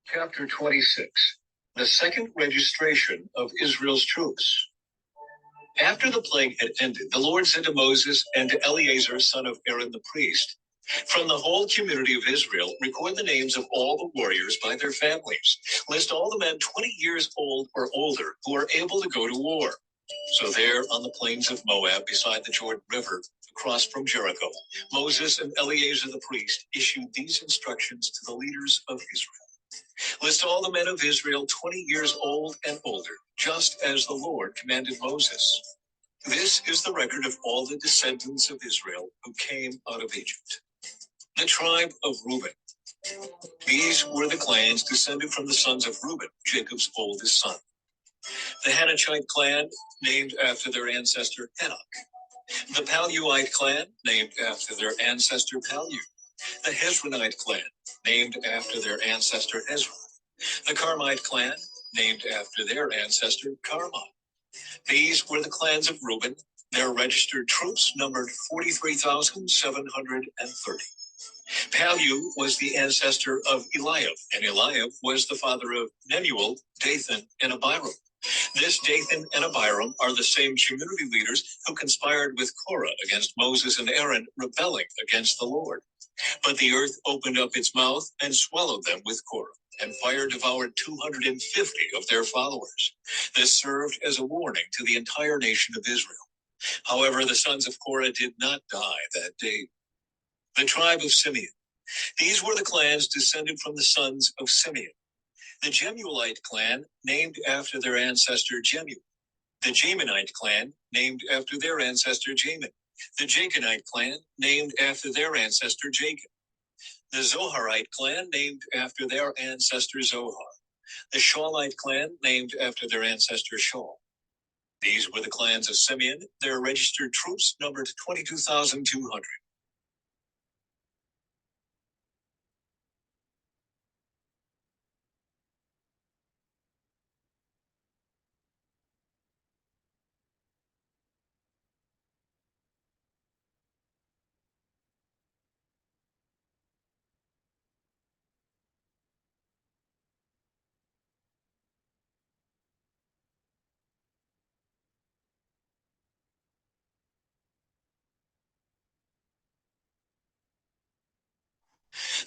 Chapter 26. The second registration of Israel's troops. After the plague had ended, the Lord said to Moses and to Eleazar, son of Aaron the priest, "From the whole community of Israel, record the names of all the warriors by their families. List all the men 20 years old or older who are able to go to war." So there on the plains of Moab, beside the Jordan River, across from Jericho, Moses and Eleazar the priest issued these instructions to the leaders of Israel. "List all the men of Israel 20 years old and older, just as the Lord commanded Moses. This is the record of all the descendants of Israel who came out of Egypt. The tribe of Reuben. These were the clans descended from the sons of Reuben, Jacob's oldest son. The Hanachite clan, named after their ancestor Hanok. The Paluite clan, named after their ancestor Palu. The Hezronite clan, named after their ancestor Hezron. The Carmite clan, named after their ancestor Carmot. These were the clans of Reuben. Their registered troops numbered 43,730. Palu was the ancestor of Eliab, and Eliab was the father of Nemuel, Dathan, and Abiram. This Dathan and Abiram are the same community leaders who conspired with Korah against Moses and Aaron, rebelling against the Lord. But the earth opened up its mouth and swallowed them with Korah, and fire devoured 250 of their followers. This served as a warning to the entire nation of Israel. However, the sons of Korah did not die that day. The tribe of Simeon. These were the clans descended from the sons of Simeon. The Jemuelite clan, named after their ancestor Jemuel. The Jaminite clan, named after their ancestor Jamin. The Jachinite clan, named after their ancestor Jachin. The Zoharite clan, named after their ancestor Zohar. The Shaulite clan, named after their ancestor Shaul. These were the clans of Simeon. Their registered troops numbered 22,200.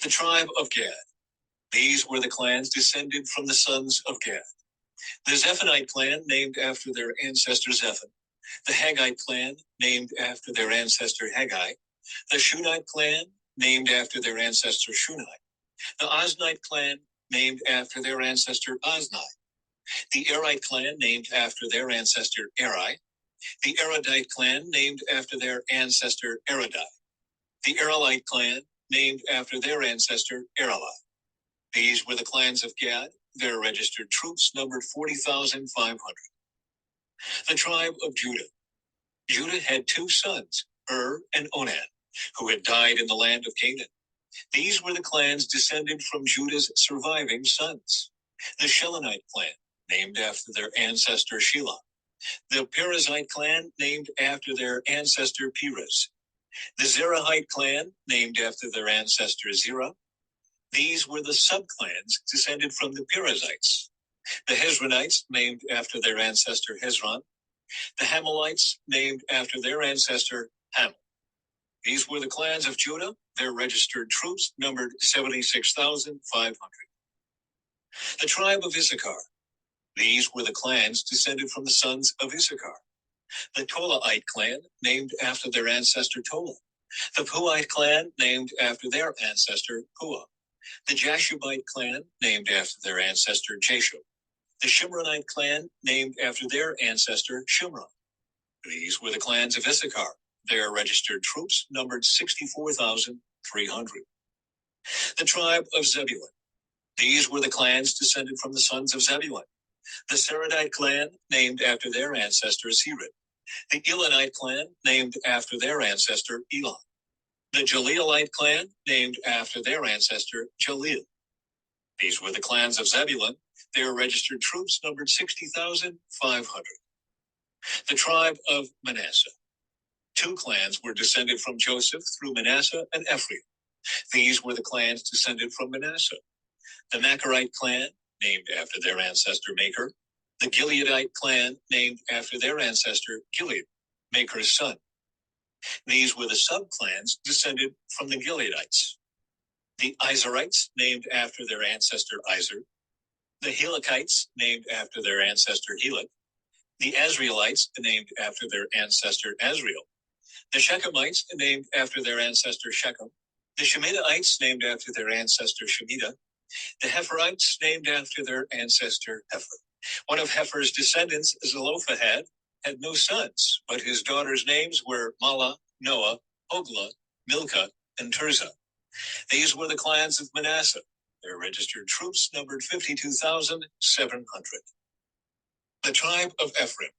The tribe of Gad. These were the clans descended from the sons of Gad. The Zephonite clan, named after their ancestor Zephan. The Haggite clan, named after their ancestor Haggai. The Shunite clan, named after their ancestor Shunite. The Oznite clan, named after their ancestor Ozni. The Erite clan, named after their ancestor Eri. The Erodite clan, named after their ancestor Erodai. The Erelite clan, named after their ancestor Erelai. These were the clans of Gad. Their registered troops numbered 40,500. The tribe of Judah. Judah had two sons, and Onan, who had died in the land of Canaan. These were the clans descended from Judah's surviving sons. The Shilonite clan, named after their ancestor Shelah. The Perizzite clan, named after their ancestor Perez. The Zerahite clan, named after their ancestor Zerah. These were the subclans descended from the Perizzites. The Hezronites, named after their ancestor Hezron. The Hamalites, named after their ancestor Hamel. These were the clans of Judah. Their registered troops numbered 76,500. The tribe of Issachar. These were the clans descended from the sons of Issachar. The Tolaite clan, named after their ancestor Tola. The Puite clan, named after their ancestor Pua. The Jashubite clan, named after their ancestor Jashub. The Shimronite clan, named after their ancestor Shimron. These were the clans of Issachar. Their registered troops numbered 64,300. The tribe of Zebulun. These were the clans descended from the sons of Zebulun. The Seredite clan, named after their ancestor Sered. The Elonite clan, named after their ancestor Elon. The Jaleelite clan, named after their ancestor Jaleel. These were the clans of Zebulun. Their registered troops numbered 60,500. The tribe of Manasseh. Two clans were descended from Joseph through Manasseh and Ephraim. These were the clans descended from Manasseh. The Machirite clan, named after their ancestor Maker. The Gileadite clan, named after their ancestor Gilead, Maker's son. These were the subclans descended from the Gileadites. The Izerites, named after their ancestor Izer. The Helekites, named after their ancestor Helek. The Asrielites, named after their ancestor Asriel. The Shechemites, named after their ancestor Shechem. The Shemidaites, named after their ancestor Shemida. The Heferites, named after their ancestor Hefer. One of Hefer's descendants, Zelophehad, had no sons, but his daughters' names were Mala, Noah, Hogla, Milcah, and Tirzah. These were the clans of Manasseh. Their registered troops numbered 52,700. The tribe of Ephraim.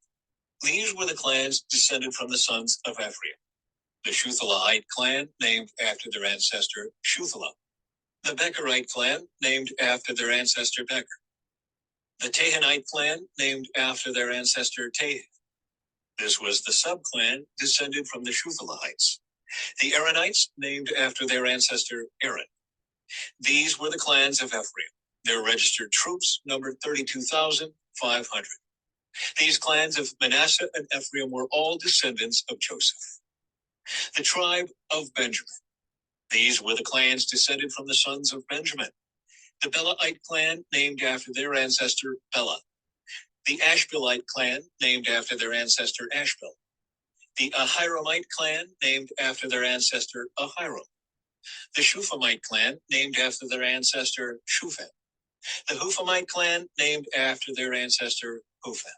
These were the clans descended from the sons of Ephraim. The Shuthelahite clan, named after their ancestor Shuthelah. The Becherite clan, named after their ancestor Becher. The Tahanite clan, named after their ancestor Tahan. This was the subclan descended from the Shuthelahites. The Aaronites, named after their ancestor Aaron. These were the clans of Ephraim. Their registered troops numbered 32,500. These clans of Manasseh and Ephraim were all descendants of Joseph. The tribe of Benjamin. These were the clans descended from the sons of Benjamin. The Belahite clan, named after their ancestor Bela. The Ashbelite clan, named after their ancestor Ashbel. The Ahiramite clan, named after their ancestor Ahiram. The Shuphamite clan, named after their ancestor Shuphan. The Huphamite clan, named after their ancestor Huphan.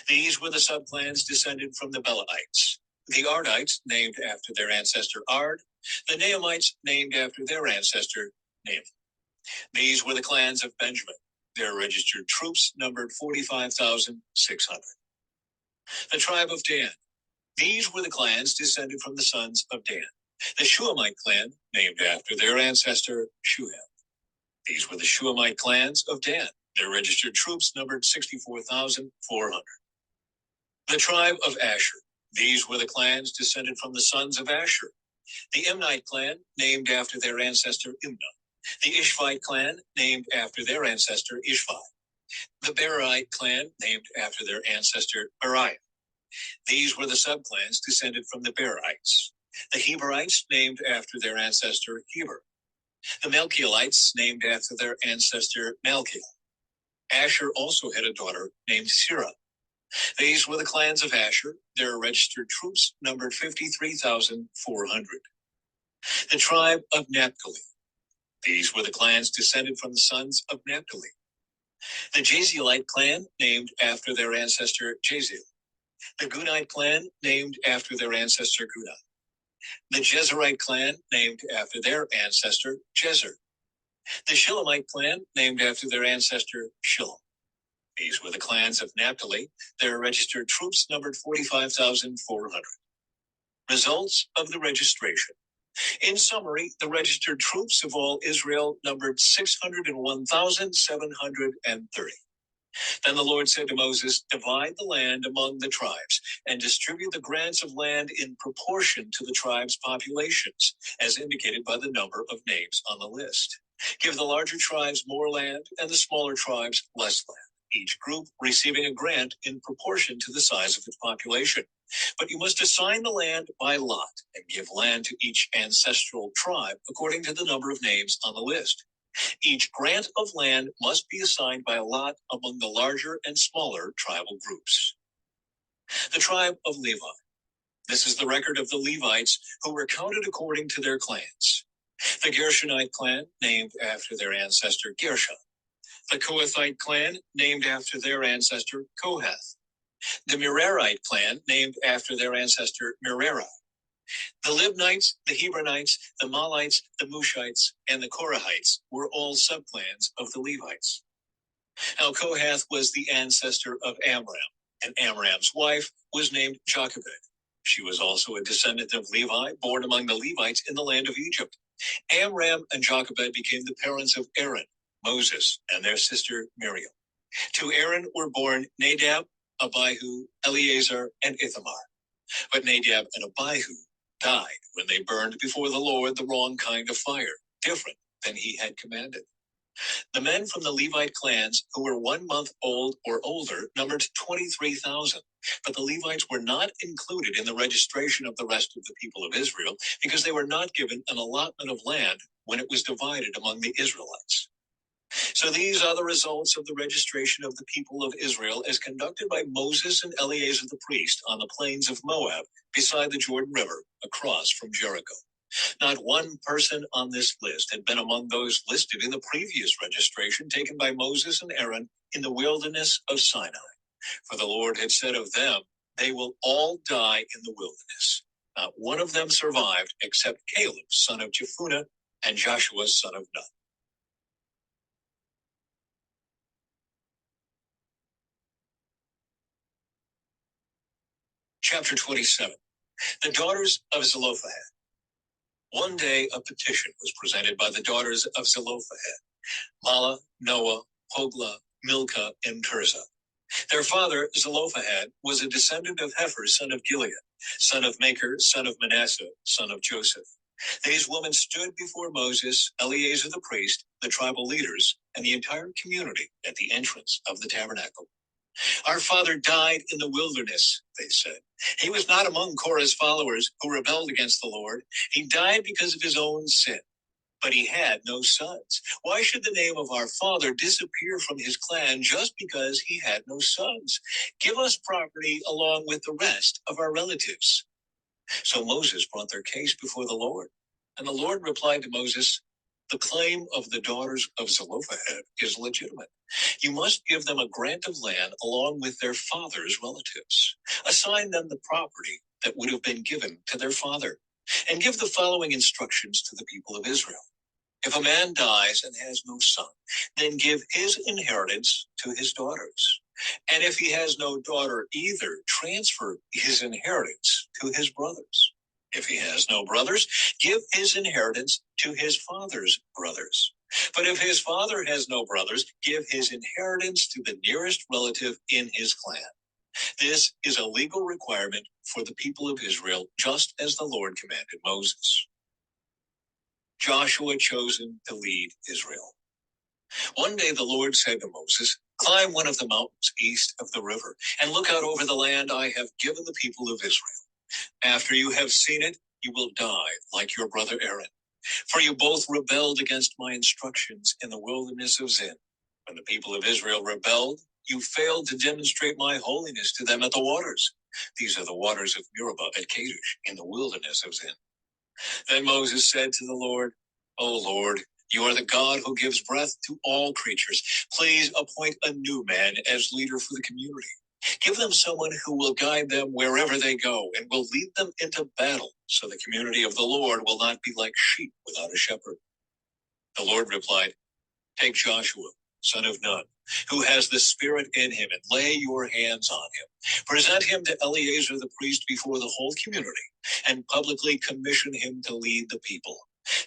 These were the subclans descended from the Belaites. The Ardites, named after their ancestor Ard. The Naamites, named after their ancestor Naaman. These were the clans of Benjamin. Their registered troops numbered 45,600. The tribe of Dan. These were the clans descended from the sons of Dan. The Shuamite clan, named after their ancestor Shuham. These were the Shuamite clans of Dan. Their registered troops numbered 64,400. The tribe of Asher. These were the clans descended from the sons of Asher. The Imnite clan, named after their ancestor Imnah. The Ishvite clan, named after their ancestor Ishvi. The Berite clan, named after their ancestor Beriah. These were the subclans descended from the Berites. The Heberites, named after their ancestor Heber. The Melchielites, named after their ancestor Malchiel. Asher also had a daughter named Sirah. These were the clans of Asher. Their registered troops numbered 53,400. The tribe of Naphtali. These were the clans descended from the sons of Naphtali. The Jazielite clan, named after their ancestor Jaziel. The Gunite clan, named after their ancestor Guna. The Jezerite clan, named after their ancestor Jezer. The Shilamite clan, named after their ancestor Shilom. These were the clans of Naphtali. Their registered troops numbered 45,400. Results of the registration. In summary, the registered troops of all Israel numbered 601,730. Then the Lord said to Moses, "Divide the land among the tribes, and distribute the grants of land in proportion to the tribes' populations, as indicated by the number of names on the list. Give the larger tribes more land, and the smaller tribes less land, each group receiving a grant in proportion to the size of its population. But you must assign the land by lot, and give land to each ancestral tribe according to the number of names on the list. Each grant of land must be assigned by a lot among the larger and smaller tribal groups." The tribe of Levi. This is the record of the Levites who were counted according to their clans. The Gershonite clan, named after their ancestor Gershon. The Kohathite clan, named after their ancestor Kohath. The Merarite clan, named after their ancestor Merari. The Libnites, the Hebronites, the Malites, the Mushites, and the Korahites were all subclans of the Levites. Now Kohath was the ancestor of Amram, and Amram's wife was named Jochebed. She was also a descendant of Levi, born among the Levites in the land of Egypt. Amram and Jochebed became the parents of Aaron, Moses, and their sister Miriam. To Aaron were born Nadab, Abihu, Eleazar, and Ithamar. But Nadab and Abihu died when they burned before the Lord the wrong kind of fire, different than he had commanded. The men from the Levite clans who were 1 month old or older numbered 23,000. But the Levites were not included in the registration of the rest of the people of Israel because they were not given an allotment of land when it was divided among the Israelites. So these are the results of the registration of the people of Israel as conducted by Moses and Eleazar the priest on the plains of Moab beside the Jordan River across from Jericho. Not one person on this list had been among those listed in the previous registration taken by Moses and Aaron in the wilderness of Sinai. For the Lord had said of them, they will all die in the wilderness. Not one of them survived except Caleb, son of Jephunneh, and Joshua, son of Nun. Chapter 27. The daughters of Zelophehad. One day a petition was presented by the daughters of Zelophehad, Mahlah, Noah, Hoglah, Milcah, and Tirzah. Their father, Zelophehad, was a descendant of Hefer, son of Gilead, son of Machir, son of Manasseh, son of Joseph. These women stood before Moses, Eleazar the priest, the tribal leaders, and the entire community at the entrance of the tabernacle. Our father died in the wilderness, they said. He was not among Korah's followers who rebelled against the Lord. He died because of his own sin. But he had no sons. Why should the name of our father disappear from his clan just because he had no sons? Give us property along with the rest of our relatives. So Moses brought their case before the Lord. And the Lord replied to Moses, the claim of the daughters of Zelophehad is legitimate. You must give them a grant of land along with their father's relatives. Assign them the property that would have been given to their father. And give the following instructions to the people of Israel. If a man dies and has no son, then give his inheritance to his daughters. And if he has no daughter either, transfer his inheritance to his brothers. If he has no brothers, give his inheritance to his father's brothers. But if his father has no brothers, give his inheritance to the nearest relative in his clan. This is a legal requirement for the people of Israel, just as the Lord commanded Moses. Joshua chosen to lead Israel. One day the Lord said to Moses, climb one of the mountains east of the river and look out over the land I have given the people of Israel. After you have seen it, you will die like your brother Aaron. For you both rebelled against my instructions in the wilderness of Zin. When the people of Israel rebelled, you failed to demonstrate my holiness to them at the waters. These are the waters of Meribah at Kadesh in the wilderness of Zin. Then Moses said to the Lord, O Lord, you are the God who gives breath to all creatures. Please appoint a new man as leader for the community. Give them someone who will guide them wherever they go and will lead them into battle, so the community of the Lord will not be like sheep without a shepherd. The Lord replied, take Joshua, son of Nun, who has the Spirit in him, and lay your hands on him. Present him to Eleazar the priest before the whole community, and publicly commission him to lead the people.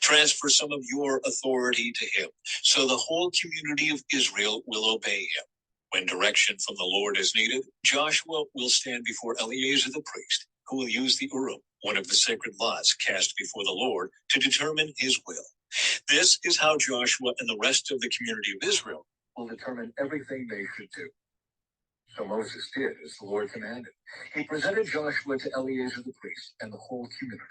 Transfer some of your authority to him, so the whole community of Israel will obey him. When direction from the Lord is needed, Joshua will stand before Eleazar the priest, who will use the Urim, one of the sacred lots cast before the Lord, to determine his will. This is how Joshua and the rest of the community of Israel will determine everything they should do. So Moses did as the Lord commanded. He presented Joshua to Eleazar the priest and the whole community.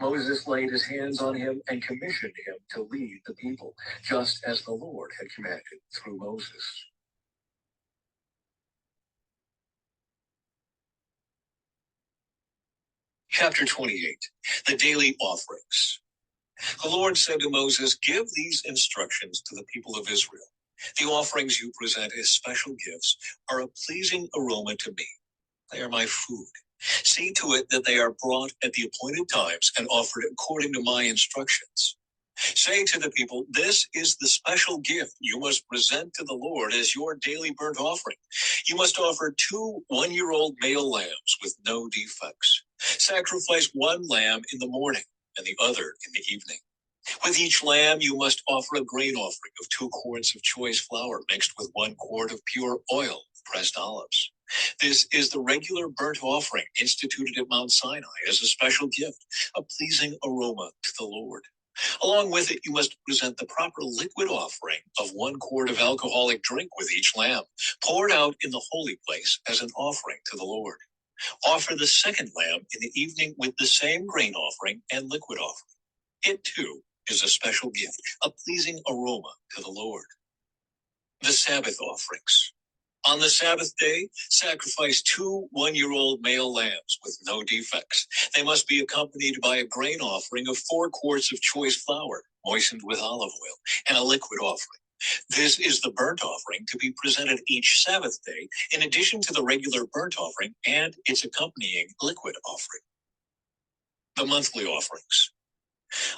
Moses laid his hands on him and commissioned him to lead the people, just as the Lord had commanded through Moses. Chapter 28. The daily offerings. The Lord said to Moses, give these instructions to the people of Israel. The offerings you present as special gifts are a pleasing aroma to me. They are my food. See to it that they are brought at the appointed times and offered according to my instructions. Say to the people, this is the special gift you must present to the Lord as your daily burnt offering. You must offer 2 one-year-old male lambs with no defects. Sacrifice 1 lamb in the morning and the other in the evening. With each lamb, you must offer a grain offering of 2 quarts of choice flour mixed with 1 quart of pure oil of pressed olives. This is the regular burnt offering instituted at Mount Sinai as a special gift, a pleasing aroma to the Lord. Along with it, you must present the proper liquid offering of 1 quart of alcoholic drink with each lamb, poured out in the holy place as an offering to the Lord. Offer the second lamb in the evening with the same grain offering and liquid offering. It too is a special gift, a pleasing aroma to the Lord. The Sabbath offerings. On the Sabbath day, sacrifice 2 one-year-old male lambs with no defects. They must be accompanied by a grain offering of 4 quarts of choice flour, moistened with olive oil, and a liquid offering. This is the burnt offering to be presented each Sabbath day, in addition to the regular burnt offering and its accompanying liquid offering. The monthly offerings.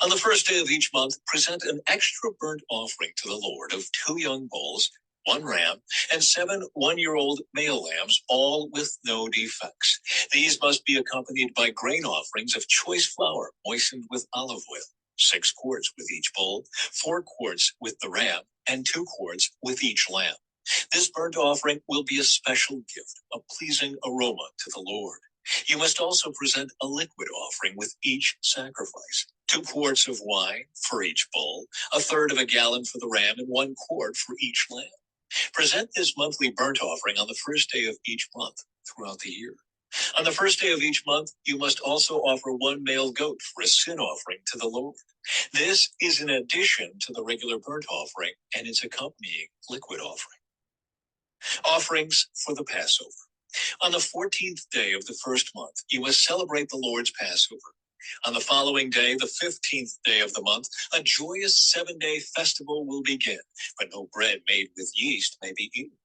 On the first day of each month, present an extra burnt offering to the Lord of 2 young bulls, 1 ram, and 7 one-year-old male lambs, all with no defects. These must be accompanied by grain offerings of choice flour moistened with olive oil, 6 quarts with each bull, 4 quarts with the ram, and 2 quarts with each lamb. This burnt offering will be a special gift, a pleasing aroma to the Lord. You must also present a liquid offering with each sacrifice. 2 quarts of wine for each bull, 1/3 of a gallon for the ram, and 1 quart for each lamb. Present this monthly burnt offering on the first day of each month throughout the year. On the first day of each month, you must also offer 1 male goat for a sin offering to the Lord. This is in addition to the regular burnt offering and its accompanying liquid offering. Offerings for the Passover. On the 14th day of the first month, you must celebrate the Lord's Passover. On the following day, the 15th day of the month, a joyous 7-day festival will begin, but no bread made with yeast may be eaten.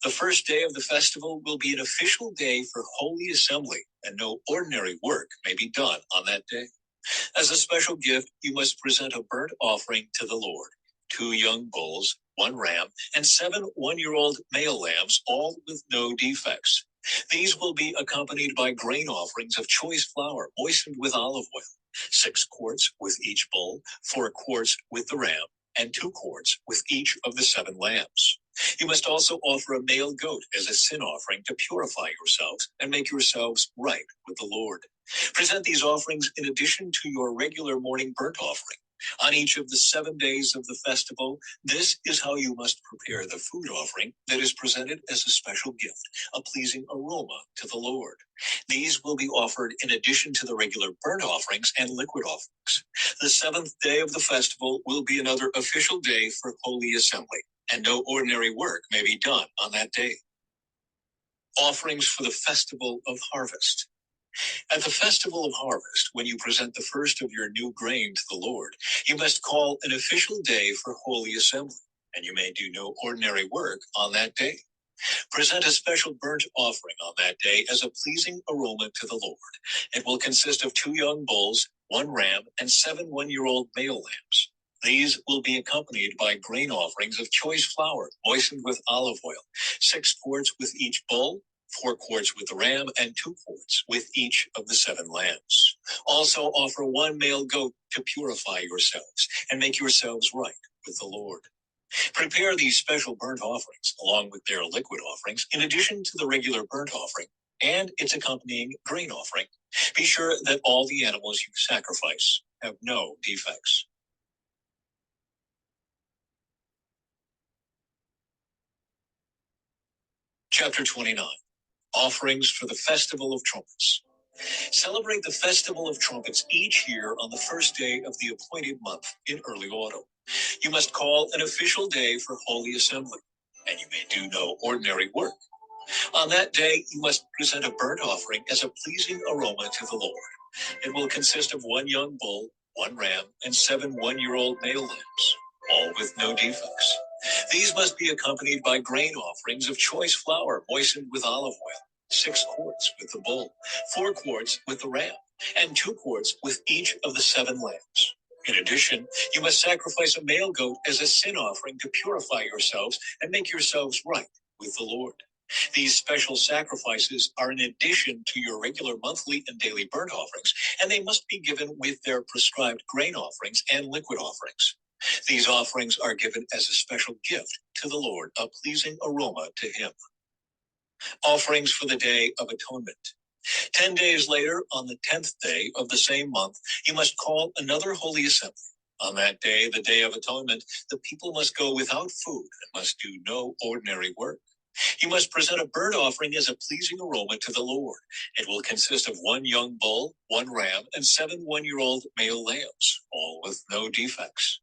The first day of the festival will be an official day for holy assembly, and no ordinary work may be done on that day. As a special gift, you must present a burnt offering to the Lord: 2 young bulls, 1 ram, and 7 one-year-old male lambs, all with no defects. These will be accompanied by grain offerings of choice flour moistened with olive oil, 6 quarts with each bull, 4 quarts with the ram, and 2 quarts with each of the 7 lambs. You must also offer a male goat as a sin offering to purify yourselves and make yourselves right with the Lord. Present these offerings in addition to your regular morning burnt offering. On each of the 7 days of the festival, this is how you must prepare the food offering that is presented as a special gift, a pleasing aroma to the Lord. These will be offered in addition to the regular burnt offerings and liquid offerings. The 7th day of the festival will be another official day for holy assembly, and no ordinary work may be done on that day. Offerings for the festival of harvest. At the festival of harvest, when you present the first of your new grain to the Lord, you must call an official day for holy assembly, and you may do no ordinary work on that day. Present a special burnt offering on that day as a pleasing aroma to the Lord. It will consist of 2 young bulls, 1 ram, and 7 one-year-old male lambs. These will be accompanied by grain offerings of choice flour moistened with olive oil, 6 quarts with each bull, 4 quarts with the ram, and 2 quarts with each of the 7 lambs. Also offer 1 male goat to purify yourselves and make yourselves right with the Lord. Prepare these special burnt offerings along with their liquid offerings in addition to the regular burnt offering and its accompanying grain offering. Be sure that all the animals you sacrifice have no defects. Chapter 29. Offerings for the Festival of Trumpets. Celebrate the Festival of Trumpets each year on the first day of the appointed month in early autumn. You must call an official day for holy assembly, and you may do no ordinary work. On that day, you must present a burnt offering as a pleasing aroma to the Lord. It will consist of 1 young bull, 1 ram, and 7 one-year-old male lambs, all with no defects. These must be accompanied by grain offerings of choice flour moistened with olive oil, 6 quarts with the bull, 4 quarts with the ram, and 2 quarts with each of the 7 lambs. In addition, you must sacrifice a male goat as a sin offering to purify yourselves and make yourselves right with the Lord. These special sacrifices are in addition to your regular monthly and daily burnt offerings, and they must be given with their prescribed grain offerings and liquid offerings. These offerings are given as a special gift to the Lord, a pleasing aroma to him. Offerings for the Day of Atonement. 10 days later, on the 10th day of the same month, you must call another holy assembly. On that day, the Day of Atonement, the people must go without food and must do no ordinary work. You must present a burnt offering as a pleasing aroma to the Lord. It will consist of 1 young bull, 1 ram, and 7 one-year-old male lambs, all with no defects.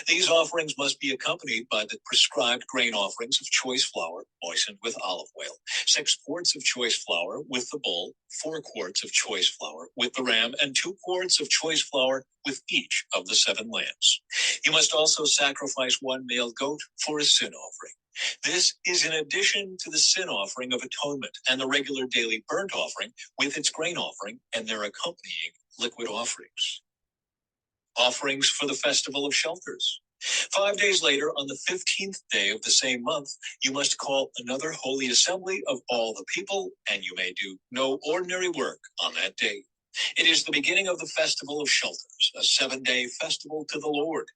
These offerings must be accompanied by the prescribed grain offerings of choice flour moistened with olive oil, 6 quarts of choice flour with the bull, 4 quarts of choice flour with the ram, and 2 quarts of choice flour with each of the 7 lambs. You must also sacrifice 1 male goat for a sin offering. This is in addition to the sin offering of atonement and the regular daily burnt offering with its grain offering and their accompanying liquid offerings. Offerings for the Festival of Shelters. 5 days later, on the 15th day of the same month, you must call another holy assembly of all the people, and you may do no ordinary work on that day. It is the beginning of the Festival of Shelters, a 7-day festival to the Lord.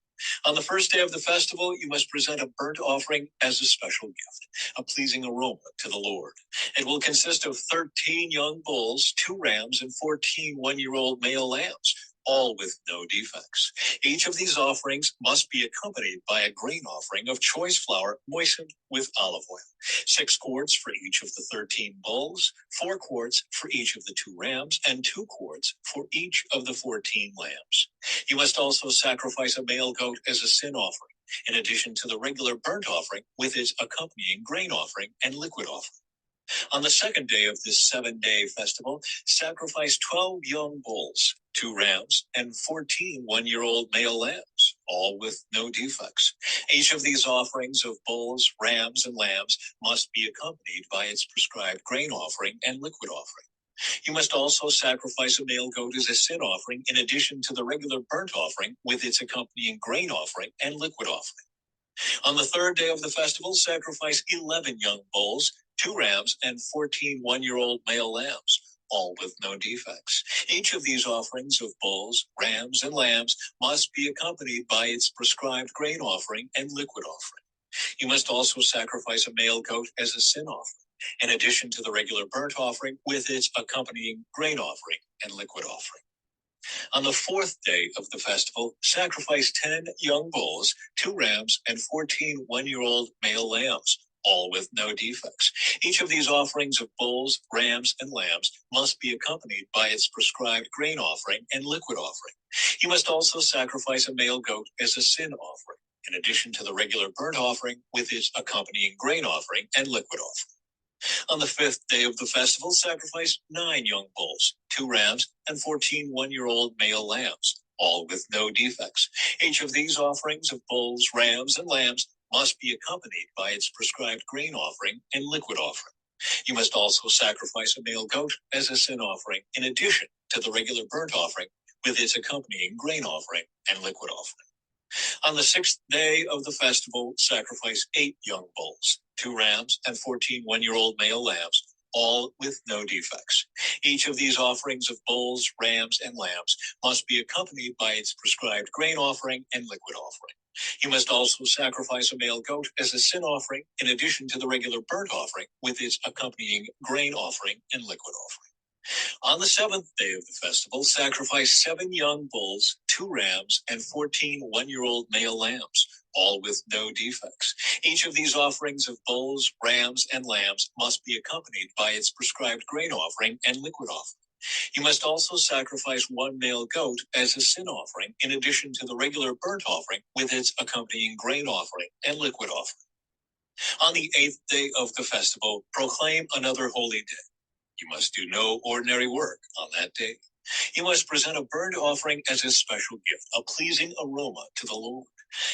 On the first day of the festival, you must present a burnt offering as a special gift, a pleasing aroma to the Lord. It will consist of 13 young bulls, 2 rams, and 14 one-year-old male lambs, all with no defects. Each of these offerings must be accompanied by a grain offering of choice flour moistened with olive oil, 6 quarts for each of the 13 bulls, 4 quarts for each of the 2 rams, and 2 quarts for each of the 14 lambs. You must also sacrifice a male goat as a sin offering, in addition to the regular burnt offering with its accompanying grain offering and liquid offering. On the second day of this 7-day festival, sacrifice 12 young bulls, 2 rams, and 14 one-year-old male lambs, all with no defects. Each of these offerings of bulls, rams, and lambs must be accompanied by its prescribed grain offering and liquid offering. You must also sacrifice a male goat as a sin offering in addition to the regular burnt offering with its accompanying grain offering and liquid offering. On the third day of the festival, sacrifice 11 young bulls, 2 rams, and 14 one-year-old male lambs, all with no defects. Each of these offerings of bulls, rams, and lambs must be accompanied by its prescribed grain offering and liquid offering. You must also sacrifice a male goat as a sin offering, in addition to the regular burnt offering with its accompanying grain offering and liquid offering. On the 4th day of the festival, sacrifice 10 young bulls, 2 rams, and 14 one-year-old male lambs, all with no defects. Each of these offerings of bulls, rams, and lambs must be accompanied by its prescribed grain offering and liquid offering. You must also sacrifice a male goat as a sin offering, in addition to the regular burnt offering with its accompanying grain offering and liquid offering. On the 5th day of the festival, sacrifice 9 young bulls, 2 rams, and 14 one-year-old male lambs, all with no defects. Each of these offerings of bulls, rams, and lambs must be accompanied by its prescribed grain offering and liquid offering. You must also sacrifice a male goat as a sin offering, in addition to the regular burnt offering with its accompanying grain offering and liquid offering. On the 6th day of the festival, sacrifice 8 young bulls, 2 rams, and 14 one-year-old male lambs, all with no defects. Each of these offerings of bulls, rams, and lambs must be accompanied by its prescribed grain offering and liquid offering. You must also sacrifice a male goat as a sin offering, in addition to the regular burnt offering with its accompanying grain offering and liquid offering. On the 7th day of the festival, sacrifice 7 young bulls, 2 rams, and 14 one-year-old male lambs, all with no defects. Each of these offerings of bulls, rams, and lambs must be accompanied by its prescribed grain offering and liquid offering. You must also sacrifice 1 male goat as a sin offering, in addition to the regular burnt offering with its accompanying grain offering and liquid offering. On the 8th day of the festival, proclaim another holy day. You must do no ordinary work on that day. You must present a burnt offering as a special gift, a pleasing aroma to the Lord.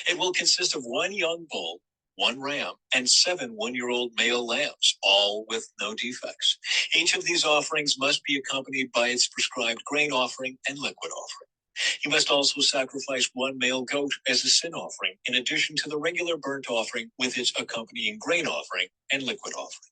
It will consist of 1 young bull, 1 ram, and 7 one-year-old male lambs, all with no defects. Each of these offerings must be accompanied by its prescribed grain offering and liquid offering. You must also sacrifice 1 male goat as a sin offering, in addition to the regular burnt offering with its accompanying grain offering and liquid offering.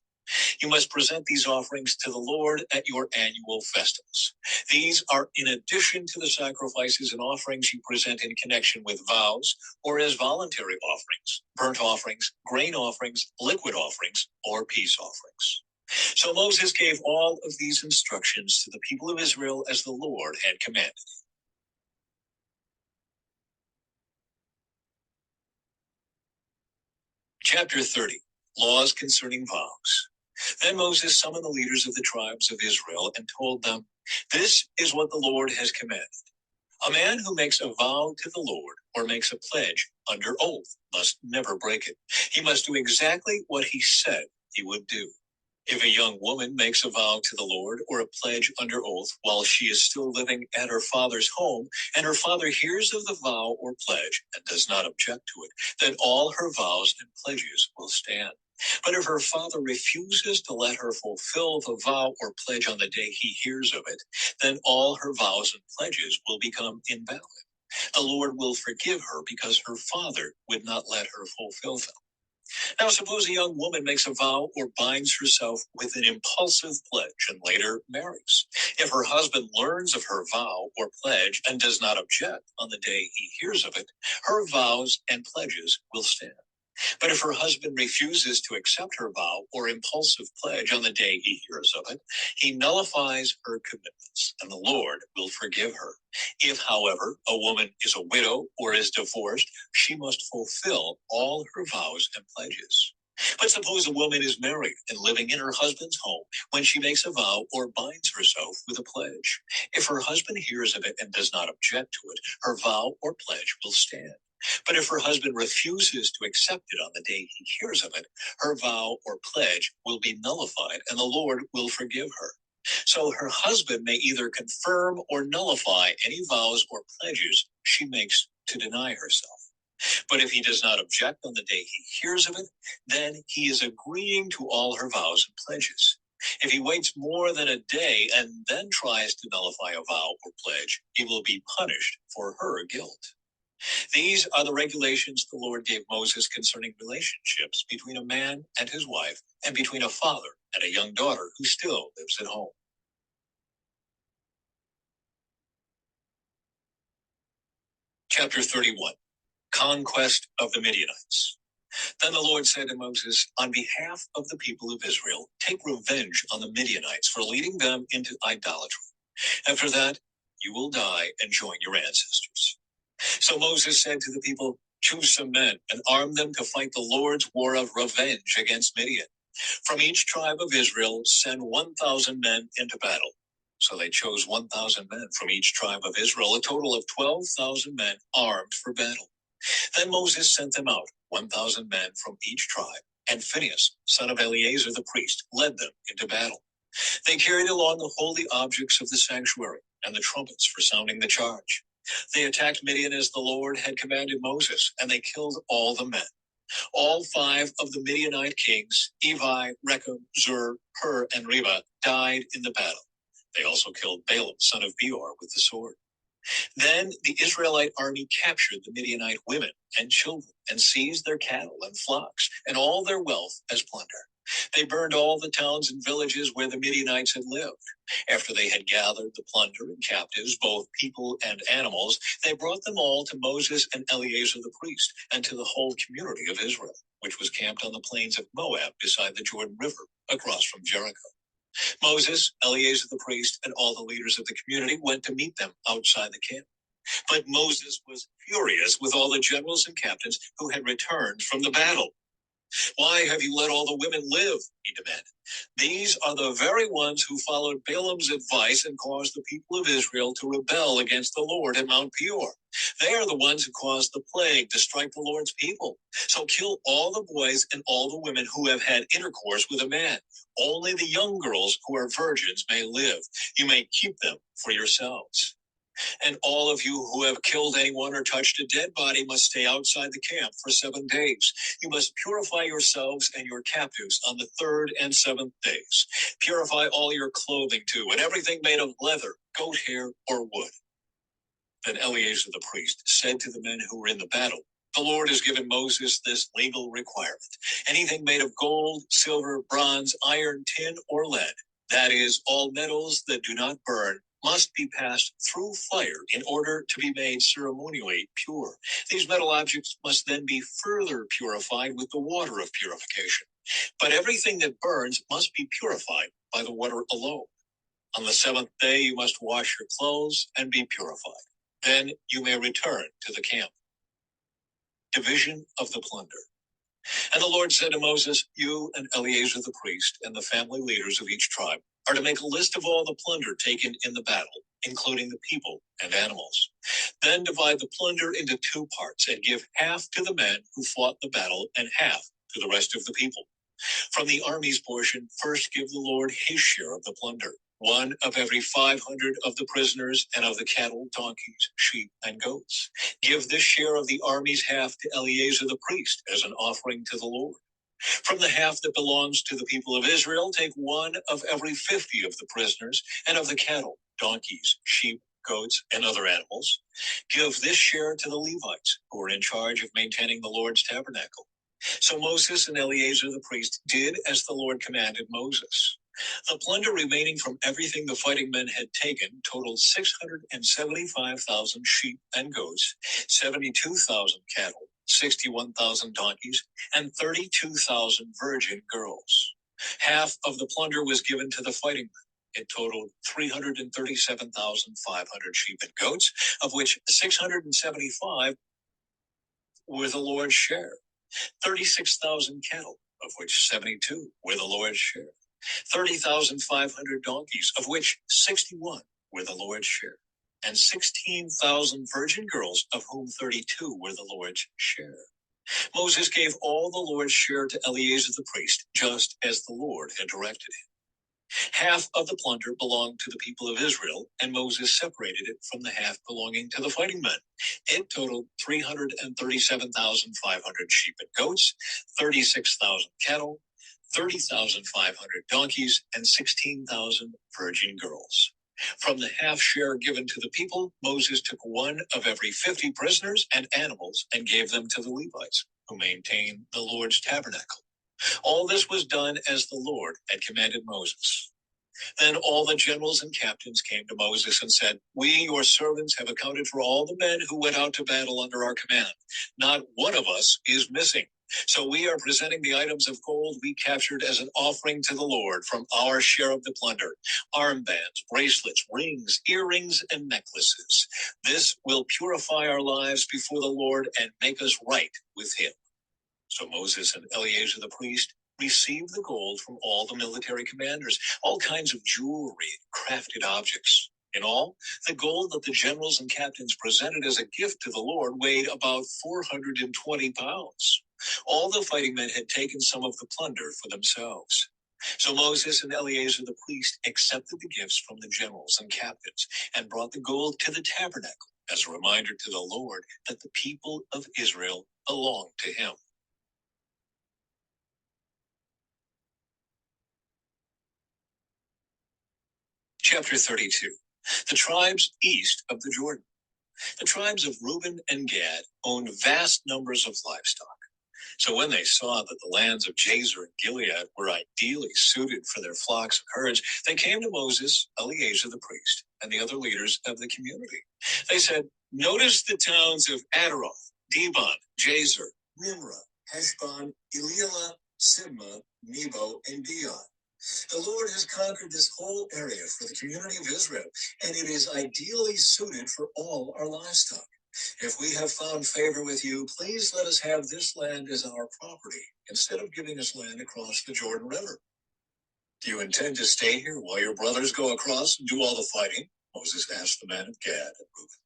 You must present these offerings to the Lord at your annual festivals. These are in addition to the sacrifices and offerings you present in connection with vows or as voluntary offerings, burnt offerings, grain offerings, liquid offerings, or peace offerings. So Moses gave all of these instructions to the people of Israel as the Lord had commanded. Chapter 30. Laws concerning vows. Then Moses summoned the leaders of the tribes of Israel and told them, "This is what the Lord has commanded. A man who makes a vow to the Lord or makes a pledge under oath must never break it. He must do exactly what he said he would do. If a young woman makes a vow to the Lord or a pledge under oath while she is still living at her father's home, and her father hears of the vow or pledge and does not object to it, then all her vows and pledges will stand. But if her father refuses to let her fulfill the vow or pledge on the day he hears of it, then all her vows and pledges will become invalid. The Lord will forgive her because her father would not let her fulfill them. Now, suppose a young woman makes a vow or binds herself with an impulsive pledge and later marries. If her husband learns of her vow or pledge and does not object on the day he hears of it, her vows and pledges will stand. But if her husband refuses to accept her vow or impulsive pledge on the day he hears of it, he nullifies her commitments, and the Lord will forgive her. If, however, a woman is a widow or is divorced, she must fulfill all her vows and pledges. But suppose a woman is married and living in her husband's home when she makes a vow or binds herself with a pledge. If her husband hears of it and does not object to it, her vow or pledge will stand. But if her husband refuses to accept it on the day he hears of it, her vow or pledge will be nullified, and the Lord will forgive her. So her husband may either confirm or nullify any vows or pledges she makes to deny herself. But if he does not object on the day he hears of it, then he is agreeing to all her vows and pledges. If he waits more than a day and then tries to nullify a vow or pledge, he will be punished for her guilt. These are the regulations the Lord gave Moses concerning relationships between a man and his wife, and between a father and a young daughter who still lives at home. Chapter 31. Conquest of the Midianites. Then the Lord said to Moses, "On behalf of the people of Israel, take revenge on the Midianites for leading them into idolatry. After that, you will die and join your ancestors." So Moses said to the people, "Choose some men and arm them to fight the Lord's war of revenge against Midian. From each tribe of Israel, send 1,000 men into battle." So they chose 1,000 men from each tribe of Israel, a total of 12,000 men armed for battle. Then Moses sent them out, 1,000 men from each tribe, and Phinehas, son of Eleazar the priest, led them into battle. They carried along the holy objects of the sanctuary and the trumpets for sounding the charge. They attacked Midian as the Lord had commanded Moses, and they killed all the men. All 5 of the Midianite kings, Evi, Rechem, Zur, Hur, and Reba, died in the battle. They also killed Balaam, son of Beor, with the sword. Then the Israelite army captured the Midianite women and children and seized their cattle and flocks and all their wealth as plunder. They burned all the towns and villages where the Midianites had lived. After they had gathered the plunder and captives, both people and animals, they brought them all to Moses and Eleazar the priest and to the whole community of Israel, which was camped on the plains of Moab beside the Jordan River, across from Jericho. Moses, Eleazar the priest, and all the leaders of the community went to meet them outside the camp. But Moses was furious with all the generals and captains who had returned from the battle. "Why have you let all the women live?" he demanded. "These are the very ones who followed Balaam's advice and caused the people of Israel to rebel against the Lord at Mount Peor. They are the ones who caused the plague to strike the Lord's people. So kill all the boys and all the women who have had intercourse with a man. Only the young girls who are virgins may live. You may keep them for yourselves. And all of you who have killed anyone or touched a dead body must stay outside the camp for 7 days. You must purify yourselves and your captives on the 3rd and 7th days. Purify all your clothing too, and everything made of leather, goat hair, or wood." Then Eleazar the priest said to the men who were in the battle, "The Lord has given Moses this legal requirement. Anything made of gold, silver, bronze, iron, tin, or lead, that is, all metals that do not burn, must be passed through fire in order to be made ceremonially pure. These metal objects must then be further purified with the water of purification. But everything that burns must be purified by the water alone. On the 7th day you must wash your clothes and be purified. Then you may return to the camp." Division of the plunder. And the Lord said to Moses, you and Eleazar the priest and the family leaders of each tribe are to make a list of all the plunder taken in the battle, including the people and animals. Then divide the plunder into two parts and give half to the men who fought the battle and half to the rest of the people. From the army's portion, first give the Lord his share of the plunder, one of every 500 of the prisoners and of the cattle, donkeys, sheep, and goats. Give this share of the army's half to Eleazar the priest as an offering to the Lord. From the half that belongs to the people of Israel, take one of every 50 of the prisoners and of the cattle, donkeys, sheep, goats, and other animals. Give this share to the Levites, who are in charge of maintaining the Lord's tabernacle. So Moses and Eleazar the priest did as the Lord commanded Moses. The plunder remaining from everything the fighting men had taken totaled 675,000 sheep and goats, 72,000 cattle, 61,000 donkeys, and 32,000 virgin girls. Half of the plunder was given to the fighting men. It totaled 337,500 sheep and goats, of which 675 were the Lord's share. 36,000 cattle, of which 72 were the Lord's share. 30,500 donkeys, of which 61 were the Lord's share. And 16,000 virgin girls, of whom 32 were the Lord's share. Moses gave all the Lord's share to Eleazar the priest, just as the Lord had directed him. Half of the plunder belonged to the people of Israel, and Moses separated it from the half belonging to the fighting men. It totaled 337,500 sheep and goats, 36,000 cattle, 30,500 donkeys, and 16,000 virgin girls. From the half share given to the people, Moses took one of every 50 prisoners and animals and gave them to the Levites, who maintain the Lord's tabernacle. All this was done as the Lord had commanded Moses. Then all the generals and captains came to Moses and said, we, your servants, have accounted for all the men who went out to battle under our command. Not one of us is missing. So we are presenting the items of gold we captured as an offering to the Lord from our share of the plunder: armbands, bracelets, rings, earrings, and necklaces. This will purify our lives before the Lord and make us right with him. So Moses and Eleazar the priest received the gold from all the military commanders, all kinds of jewelry and crafted objects. In all, the gold that the generals and captains presented as a gift to the Lord weighed about 420 pounds. All the fighting men had taken some of the plunder for themselves. So Moses and Eleazar the priest accepted the gifts from the generals and captains and brought the gold to the tabernacle as a reminder to the Lord that the people of Israel belonged to him. Chapter 32. The tribes east of the Jordan. The tribes of Reuben and Gad owned vast numbers of livestock. So when they saw that the lands of Jazer and Gilead were ideally suited for their flocks and herds, they came to Moses, Eleazar the priest, and the other leaders of the community. They said, notice the towns of Adaroth, Dibon, Jazer, Nimrah, Heshbon, Elilah, Sibmah, Nebo, and Dion. The Lord has conquered this whole area for the community of Israel, and it is ideally suited for all our livestock. If we have found favor with you, please let us have this land as our property, instead of giving us land across the Jordan River. Do you intend to stay here while your brothers go across and do all the fighting? Moses asked the men of Gad and Reuben.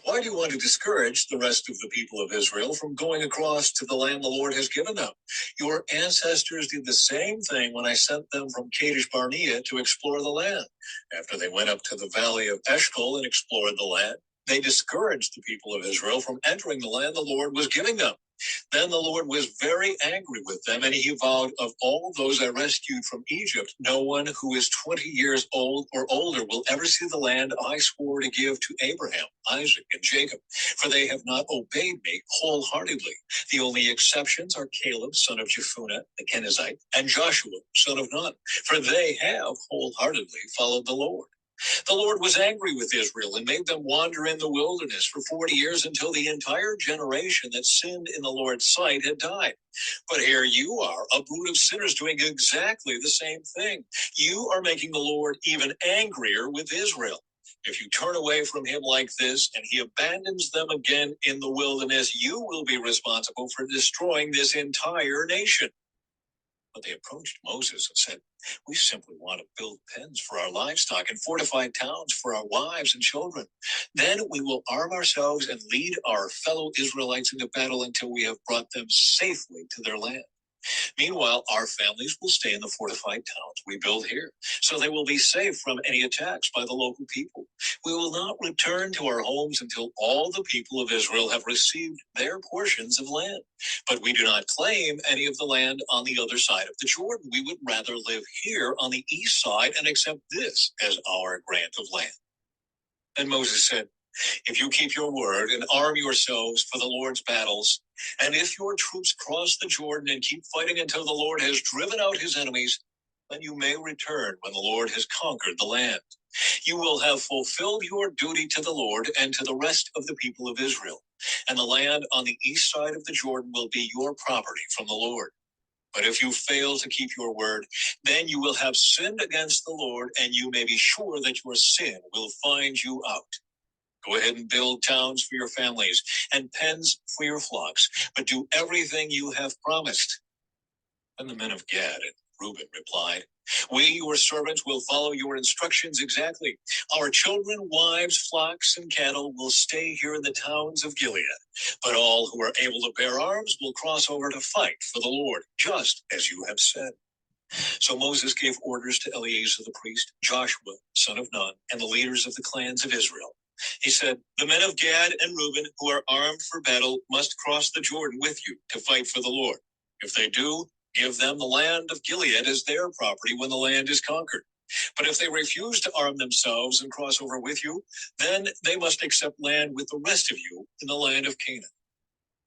Why do you want to discourage the rest of the people of Israel from going across to the land the Lord has given them? Your ancestors did the same thing when I sent them from Kadesh Barnea to explore the land. After they went up to the valley of Eshcol and explored the land, they discouraged the people of Israel from entering the land the Lord was giving them. Then the Lord was very angry with them, and he vowed, of all those I rescued from Egypt, no one who is 20 years old or older will ever see the land I swore to give to Abraham, Isaac, and Jacob, for they have not obeyed me wholeheartedly. The only exceptions are Caleb, son of Jephunneh, the Kenizzite, and Joshua, son of Nun, for they have wholeheartedly followed the Lord. The Lord was angry with Israel and made them wander in the wilderness for 40 years until the entire generation that sinned in the Lord's sight had died. But here you are, a brood of sinners doing exactly the same thing. You are making the Lord even angrier with Israel. If you turn away from him like this and he abandons them again in the wilderness, you will be responsible for destroying this entire nation. But they approached Moses and said, we simply want to build pens for our livestock and fortified towns for our wives and children. Then we will arm ourselves and lead our fellow Israelites into battle until we have brought them safely to their land. Meanwhile, our families will stay in the fortified towns we build here, so they will be safe from any attacks by the local people. We will not return to our homes until all the people of Israel have received their portions of land. But we do not claim any of the land on the other side of the Jordan. We would rather live here on the east side and accept this as our grant of land. And Moses said, if you keep your word and arm yourselves for the Lord's battles, and if your troops cross the Jordan and keep fighting until the Lord has driven out his enemies, then you may return when the Lord has conquered the land. You will have fulfilled your duty to the Lord and to the rest of the people of Israel, and the land on the east side of the Jordan will be your property from the Lord. But if you fail to keep your word, then you will have sinned against the Lord, and you may be sure that your sin will find you out. Go ahead and build towns for your families and pens for your flocks, but do everything you have promised. And the men of Gad and Reuben replied, we, your servants, will follow your instructions exactly. Our children, wives, flocks, and cattle will stay here in the towns of Gilead, but all who are able to bear arms will cross over to fight for the Lord, just as you have said. So Moses gave orders to Eleazar the priest, Joshua, son of Nun, and the leaders of the clans of Israel. He said, the men of Gad and Reuben who are armed for battle must cross the Jordan with you to fight for the Lord. If they do, give them the land of Gilead as their property when the land is conquered. But if they refuse to arm themselves and cross over with you, then they must accept land with the rest of you in the land of Canaan.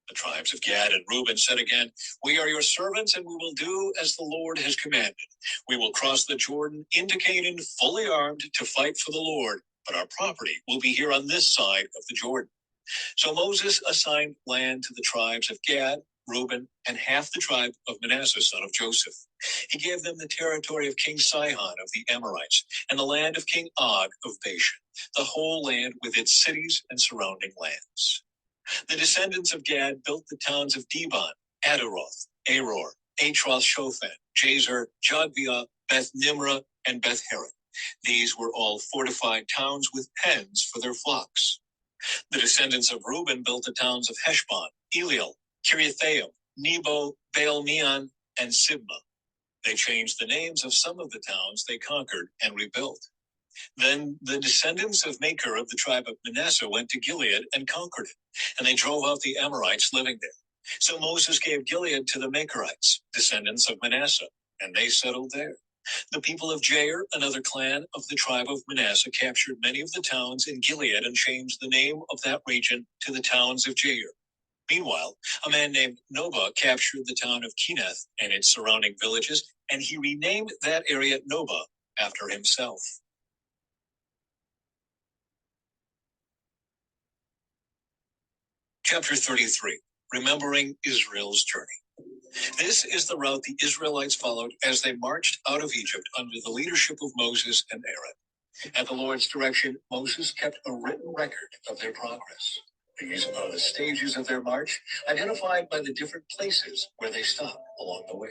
The tribes of Gad and Reuben said again, we are your servants and we will do as the Lord has commanded. We will cross the Jordan into Canaan fully armed to fight for the Lord, but our property will be here on this side of the Jordan. So Moses assigned land to the tribes of Gad, Reuben, and half the tribe of Manasseh, son of Joseph. He gave them the territory of King Sihon of the Amorites and the land of King Og of Bashan, the whole land with its cities and surrounding lands. The descendants of Gad built the towns of Dibon, Adaroth, Aror, Atroth-Shophan, Jazer, Jogbeah, Beth Nimrah, and Beth Haran. These were all fortified towns with pens for their flocks. The descendants of Reuben built the towns of Heshbon, Eliel, Kiriathaim, Nebo, Baal-meon, and Sibmah. They changed the names of some of the towns they conquered and rebuilt. Then the descendants of Machir of the tribe of Manasseh went to Gilead and conquered it, and they drove out the Amorites living there. So Moses gave Gilead to the Machirites, descendants of Manasseh, and they settled there. The people of Jair, another clan of the tribe of Manasseh, captured many of the towns in Gilead and changed the name of that region to the towns of Jair. Meanwhile, a man named Nobah captured the town of Kenath and its surrounding villages, and he renamed that area Nobah after himself. Chapter 33, Remembering Israel's Journey. This is the route the Israelites followed as they marched out of Egypt under the leadership of Moses and Aaron. At the Lord's direction, Moses kept a written record of their progress. These are the stages of their march, identified by the different places where they stopped along the way.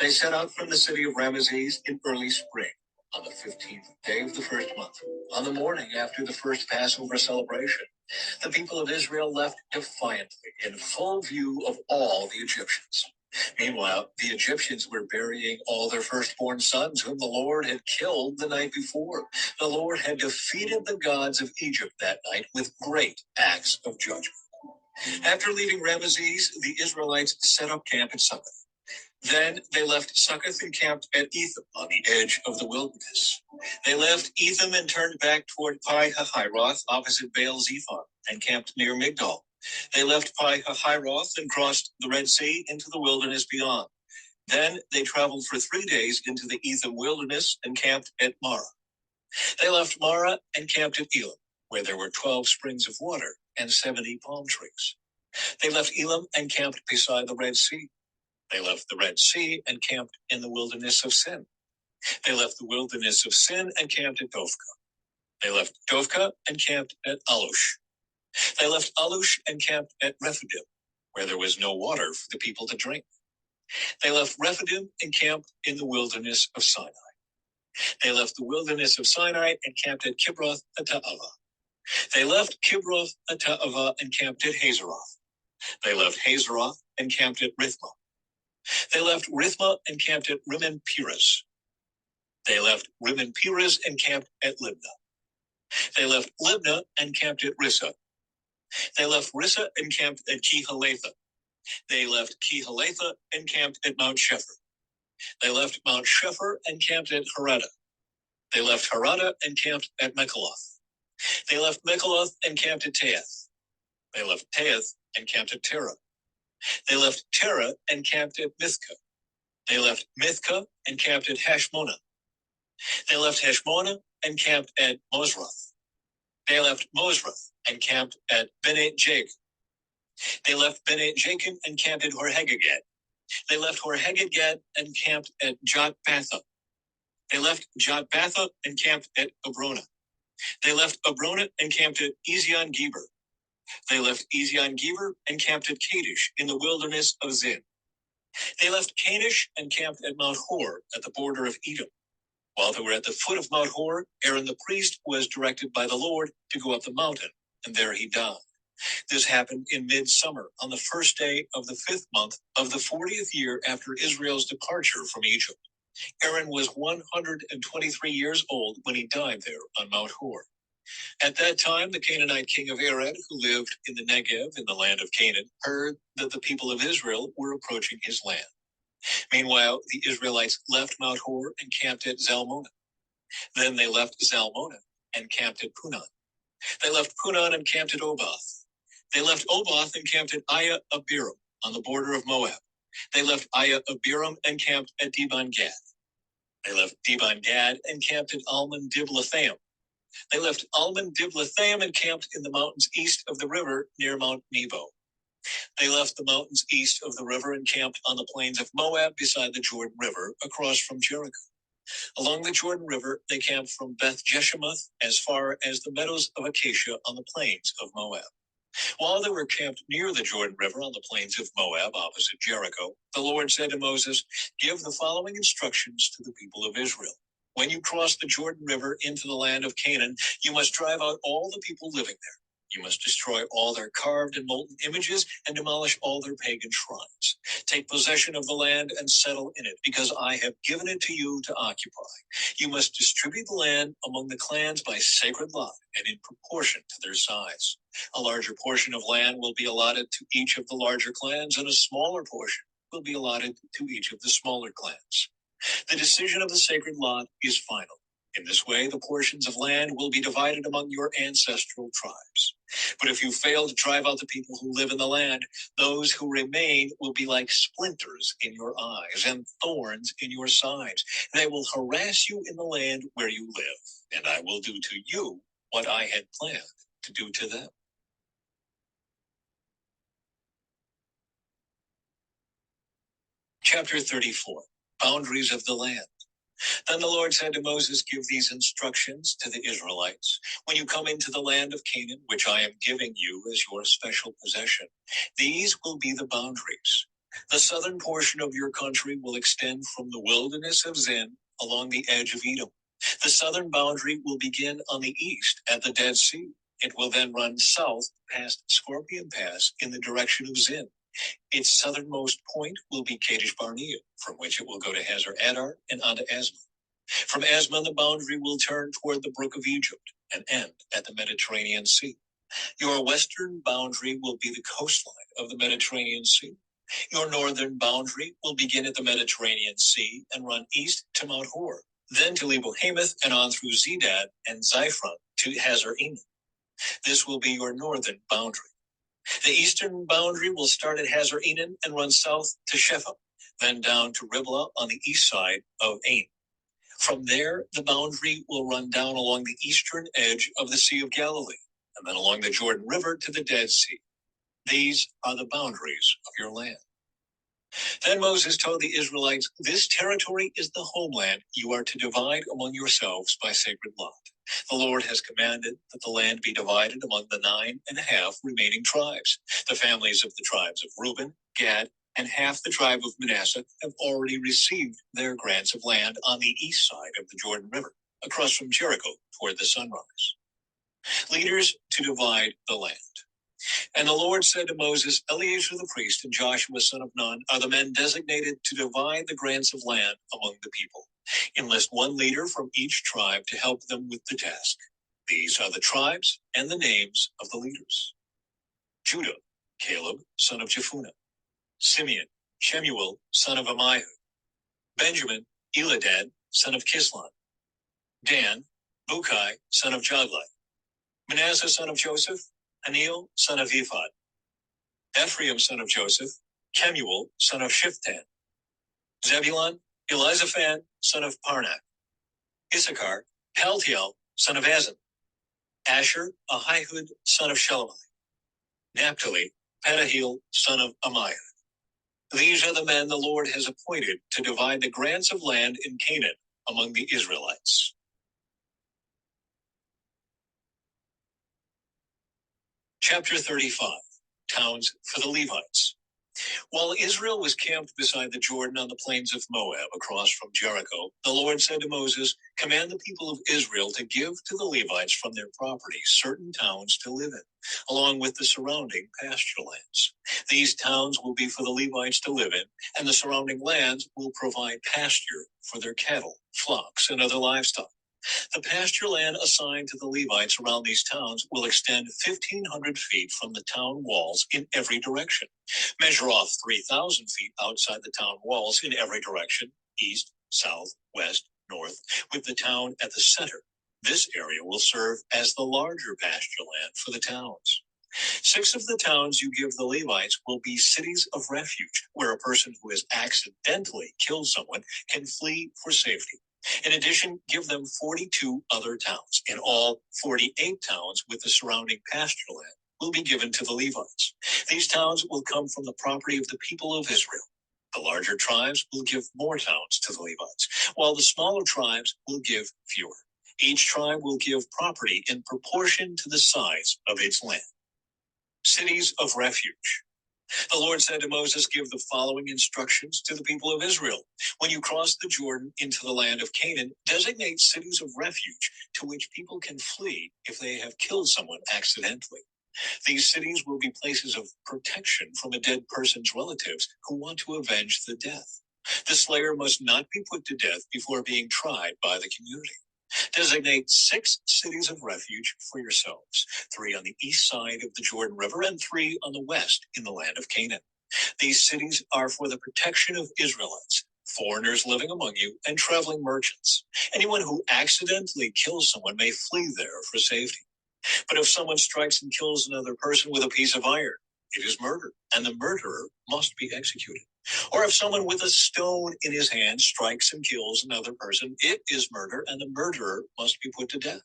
They set out from the city of Ramesses in early spring, on the 15th day of the first month, on the morning after the first Passover celebration. The people of Israel left defiantly in full view of all the Egyptians. Meanwhile, the Egyptians were burying all their firstborn sons whom the Lord had killed the night before. The Lord had defeated the gods of Egypt that night with great acts of judgment. After leaving Ramesses, the Israelites set up camp at Succoth. Then they left Succoth and camped at Etham on the edge of the wilderness. They left Etham and turned back toward Pi-hahiroth opposite Baal-zephon and camped near Migdol. They left Pi-hahiroth and crossed the Red Sea into the wilderness beyond. Then they traveled for 3 days into the Etham wilderness and camped at Marah. They left Marah and camped at Elam, where there were 12 springs of water and 70 palm trees. They left Elam and camped beside the Red Sea. They left the Red Sea and camped in the wilderness of Sin. They left the wilderness of Sin and camped at Dophkah. They left Dovka and camped at Alush. They left Alush and camped at Rephidim, where there was no water for the people to drink. They left Rephidim and camped in the wilderness of Sinai. They left the wilderness of Sinai and camped at Kibroth Hattaavah. They left Kibroth Hattaavah and camped at Hazeroth. They left Hazeroth and camped at Rithmah. They left Rithmah and camped at Rimmon Perez. They left Rimmon Perez and camped at Libnah. They left Libnah and camped at Rissa. They left Rissa and camped at Kehalatha. They left Kehalatha and camped at Mount Shepher. They left Mount Shepher and camped at Harada. They left Harada and camped at Mekaloth. They left Mekaloth and camped at Teath. They left Teath and camped at Terah. They left Terah and camped at Mithka. They left Mithka and camped at Hashmonah. They left Hashmonah and camped at Mosrath. They left Mosrath and camped at Bene Jacob. They left Bene Jacob and camped at Horhagagad. They left Horhagagad and camped at Jotbatha. They left Jotbatha and camped at Abrona. They left Abrona and camped at Ezion Geber. They left Ezion Geber and camped at Kadesh in the wilderness of Zin. They left Kadesh and camped at Mount Hor at the border of Edom. While they were at the foot of Mount Hor, Aaron the priest was directed by the Lord to go up the mountain, and there he died. This happened in midsummer on the first day of the 5th month of the 40th year after Israel's departure from Egypt. Aaron was 123 years old when he died there on Mount Hor. At that time, the Canaanite king of Arad, who lived in the Negev in the land of Canaan, heard that the people of Israel were approaching his land. Meanwhile, the Israelites left Mount Hor and camped at Zalmonah. Then they left Zalmonah and camped at Punon. They left Punon and camped at Oboth. They left Oboth and camped at Aya Abiram on the border of Moab. They left Aya Abiram and camped at Dibon Gad. They left Dibon Gad and camped at Almon Diblathaim. They left Almon Diblathaim and camped in the mountains east of the river near Mount Nebo. They left the mountains east of the river and camped on the plains of Moab beside the Jordan River across from Jericho. Along the Jordan River, they camped from Beth Jeshimoth as far as the meadows of Acacia on the plains of Moab. While they were camped near the Jordan River on the plains of Moab opposite Jericho, the Lord said to Moses, "Give the following instructions to the people of Israel. When you cross the Jordan River into the land of Canaan, you must drive out all the people living there. You must destroy all their carved and molten images and demolish all their pagan shrines. Take possession of the land and settle in it, because I have given it to you to occupy. You must distribute the land among the clans by sacred lot and in proportion to their size. A larger portion of land will be allotted to each of the larger clans, and a smaller portion will be allotted to each of the smaller clans. The decision of the sacred lot is final. In this way, the portions of land will be divided among your ancestral tribes. But if you fail to drive out the people who live in the land, those who remain will be like splinters in your eyes and thorns in your sides. They will harass you in the land where you live, and I will do to you what I had planned to do to them." Chapter 34. Boundaries of the land. Then the Lord said to Moses, "Give these instructions to the Israelites. When you come into the land of Canaan, which I am giving you as your special possession, these will be the boundaries. The southern portion of your country will extend from the wilderness of Zin along the edge of Edom. The southern boundary will begin on the east at the Dead Sea. It will then run south past Scorpion Pass in the direction of Zin. Its southernmost point will be Kadesh Barnea, from which it will go to Hazar Adar and on to Asmon. From Asmon, the boundary will turn toward the brook of Egypt and end at the Mediterranean Sea. Your western boundary will be the coastline of the Mediterranean Sea. Your northern boundary will begin at the Mediterranean Sea and run east to Mount Hor, then to Lebo Hamath and on through Zedad and Ziphron to Hazar Enan. This will be your northern boundary. The eastern boundary will start at Hazar Enan and run south to Shephem, then down to Riblah on the east side of Ain. From there, the boundary will run down along the eastern edge of the Sea of Galilee, and then along the Jordan River to the Dead Sea. These are the boundaries of your land. Then Moses told the Israelites, "This territory is the homeland you are to divide among yourselves by sacred lot. The Lord has commanded that the land be divided among the 9.5 remaining tribes. The families of the tribes of Reuben, Gad, and half the tribe of Manasseh have already received their grants of land on the east side of the Jordan River, across from Jericho toward the sunrise." Leaders to divide the land. And the Lord said to Moses, "Eleazar the priest and Joshua son of Nun are the men designated to divide the grants of land among the people. Enlist one leader from each tribe to help them with the task. These are the tribes and the names of the leaders. Judah, Caleb, son of Jephunneh. Simeon, Shemuel, son of Amihud. Benjamin, Eladad, son of Kislon. Dan, Bukai, son of Joglai. Manasseh, son of Joseph. Haneel, son of Ephod. Ephraim, son of Joseph. Kemuel, son of Shiftan. Zebulun, Elizaphan, son of Parnak. Issachar, Paltiel, son of Azan. Asher, Ahihud, son of Shelemai. Naphtali, Pedahil, son of Amihud. These are the men the Lord has appointed to divide the grants of land in Canaan among the Israelites. Chapter 35. Towns for the Levites. While Israel was camped beside the Jordan on the plains of Moab across from Jericho, the Lord said to Moses, "Command the people of Israel to give to the Levites from their property certain towns to live in, along with the surrounding pasture lands. These towns will be for the Levites to live in, and the surrounding lands will provide pasture for their cattle, flocks, and other livestock. The pasture land assigned to the Levites around these towns will extend 1,500 feet from the town walls in every direction. Measure off 3,000 feet outside the town walls in every direction, east, south, west, north, with the town at the center. This area will serve as the larger pasture land for the towns. 6 of the towns you give the Levites will be cities of refuge, where a person who has accidentally killed someone can flee for safety. In addition, give them 42 other towns. In all, 48 towns with the surrounding pasture land will be given to the Levites. These towns will come from the property of the people of Israel. The larger tribes will give more towns to the Levites, while the smaller tribes will give fewer. Each tribe will give property in proportion to the size of its land. Cities of refuge. The Lord said to Moses, "Give the following instructions to the people of Israel. When you cross the Jordan into the land of Canaan, designate cities of refuge to which people can flee if they have killed someone accidentally. These cities will be places of protection from a dead person's relatives who want to avenge the death. The slayer must not be put to death before being tried by the community. Designate 6 cities of refuge for yourselves, 3 on the east side of the Jordan River and 3 on the west in the land of Canaan. These cities are for the protection of Israelites, foreigners living among you, and traveling merchants. Anyone who accidentally kills someone may flee there for safety. But if someone strikes and kills another person with a piece of iron, it is murder, and the murderer must be executed. Or if someone with a stone in his hand strikes and kills another person, it is murder, and the murderer must be put to death.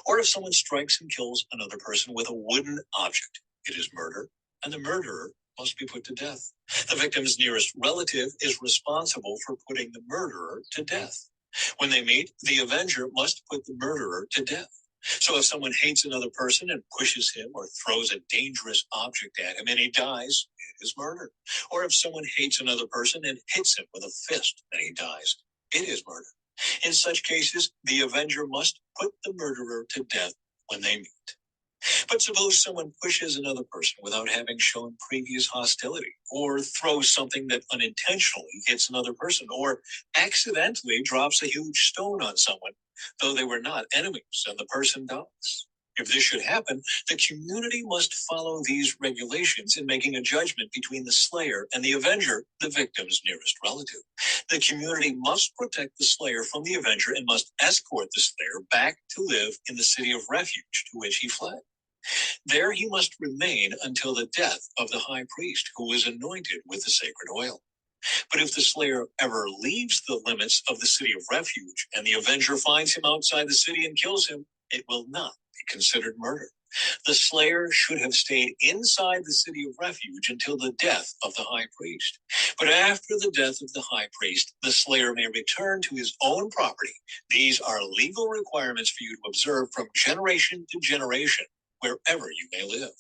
Or if someone strikes and kills another person with a wooden object, it is murder, and the murderer must be put to death. The victim's nearest relative is responsible for putting the murderer to death. When they meet, the avenger must put the murderer to death. So if someone hates another person and pushes him or throws a dangerous object at him and he dies, it is murder. Or if someone hates another person and hits him with a fist and he dies, it is murder. In such cases, the avenger must put the murderer to death when they meet. But suppose someone pushes another person without having shown previous hostility, or throws something that unintentionally hits another person, or accidentally drops a huge stone on someone, though they were not enemies, and the person dies. If this should happen, the community must follow these regulations in making a judgment between the slayer and the avenger, the victim's nearest relative. The community must protect the slayer from the avenger and must escort the slayer back to live in the city of refuge to which he fled. There he must remain until the death of the high priest, who was anointed with the sacred oil. But if the slayer ever leaves the limits of the city of refuge, and the avenger finds him outside the city and kills him, it will not be considered murder. The slayer should have stayed inside the city of refuge until the death of the high priest. But after the death of the high priest, the slayer may return to his own property. These are legal requirements for you to observe from generation to generation, wherever you may live.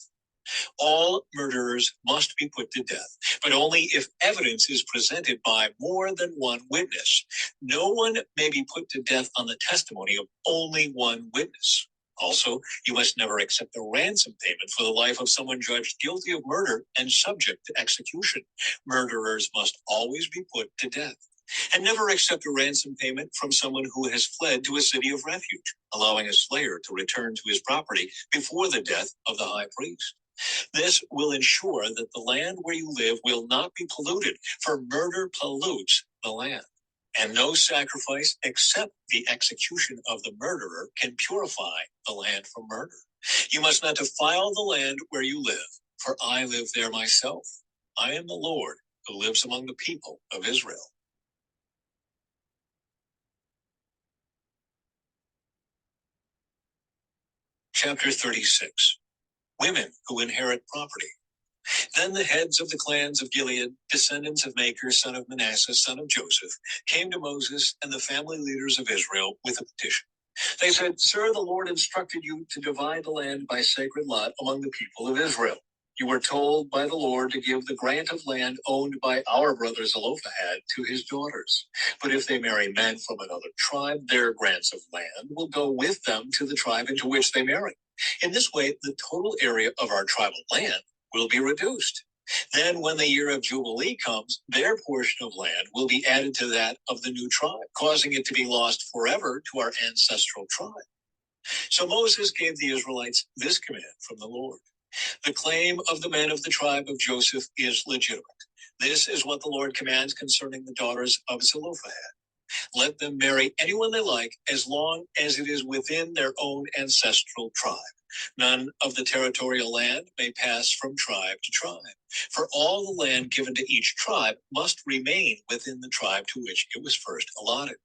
All murderers must be put to death, but only if evidence is presented by more than one witness. No one may be put to death on the testimony of only one witness. Also, you must never accept a ransom payment for the life of someone judged guilty of murder and subject to execution. Murderers must always be put to death. And never accept a ransom payment from someone who has fled to a city of refuge, allowing a slayer to return to his property before the death of the high priest. This will ensure that the land where you live will not be polluted, for murder pollutes the land. And no sacrifice except the execution of the murderer can purify the land from murder. You must not defile the land where you live, for I live there myself. I am the Lord who lives among the people of Israel. Chapter 36. Women who inherit property. Then the heads of the clans of Gilead, descendants of Machir, son of Manasseh, son of Joseph, came to Moses and the family leaders of Israel with a petition. They said, "Sir, the Lord instructed you to divide the land by sacred lot among the people of Israel. You were told by the Lord to give the grant of land owned by our brother Zelophehad to his daughters. But if they marry men from another tribe, their grants of land will go with them to the tribe into which they marry. In this way, the total area of our tribal land will be reduced. Then when the year of Jubilee comes, their portion of land will be added to that of the new tribe, causing it to be lost forever to our ancestral tribe." So Moses gave the Israelites this command from the Lord. The claim of the men of the tribe of Joseph is legitimate. This is what the Lord commands concerning the daughters of Zelophehad. Let them marry anyone they like as long as it is within their own ancestral tribe. None of the territorial land may pass from tribe to tribe, for all the land given to each tribe must remain within the tribe to which it was first allotted.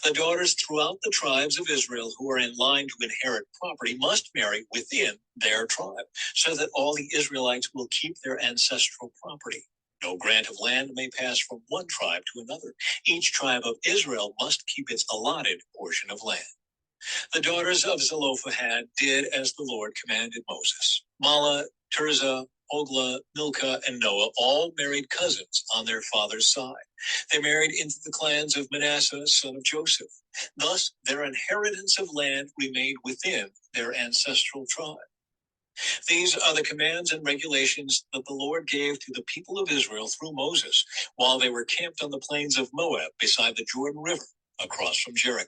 The daughters throughout the tribes of Israel who are in line to inherit property must marry within their tribe, so that all the Israelites will keep their ancestral property. No grant of land may pass from one tribe to another. Each tribe of Israel must keep its allotted portion of land. The daughters of Zelophehad did as the Lord commanded Moses. Mahlah, Tirzah, Hoglah, Milcah, and Noah all married cousins on their father's side. They married into the clans of Manasseh, son of Joseph. Thus, their inheritance of land remained within their ancestral tribe. These are the commands and regulations that the Lord gave to the people of Israel through Moses while they were camped on the plains of Moab beside the Jordan River across from Jericho.